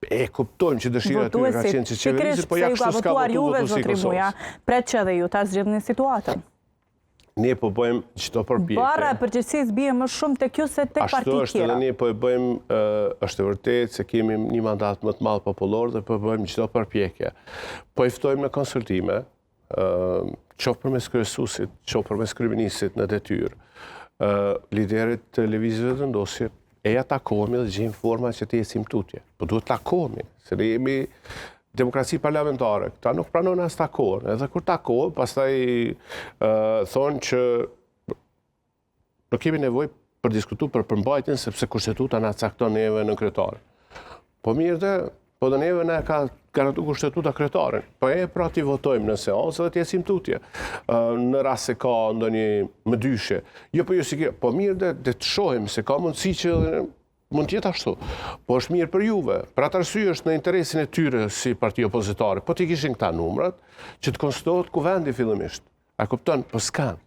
E kuptojmë që dëshira të ka qenë që qeverisë, po ja kështu s'ka votuar si Kosovës. Pret që edhe ju ta zgjidhni situatën. Ne po bëjmë çdo përpjekje. Bara e përgjithësisë bie më shumë tek ju se tek partitë tjera. Ashtu është edhe ne po e bëjmë, është e vërtetë se kemi një mandat më të madh popullor dhe po bëjmë çdo përpjekje. Po i ftojmë në konsultime, qoftë përmes kryesuesit, qoftë përmes kryeministit në detyrë, liderët të lëvizjeve vendosje, e ja takohemi dhe gjejmë forma që të ecim tutje. Po duhet takohemi, se ne jemi demokraci parlamentare, këta nuk pranojnë as takohen. Edhe kur takohen, pastaj thonë që nuk kemi nevojë për diskutu për përmbajtjen sepse kushtetuta na cakton neve në kryetar. Po mirë dhe, po dhe neve na ka garantu kushtetuta kryetarin. Po pra ti votojmë në seancë dhe t'jesim tutje. Në rast se ka ndonjë mëdyshe. Jo po jo si kjo, po mirë dhe të shohim se ka mundësi që mund t'jetë ashtu. Po është mirë për juve. Për atë arsye është në interesin e tyre si parti opozitare. Po t'i kishin këta numrat që të konstituohet kuvendi fillimisht. A kupton? Po s'kan.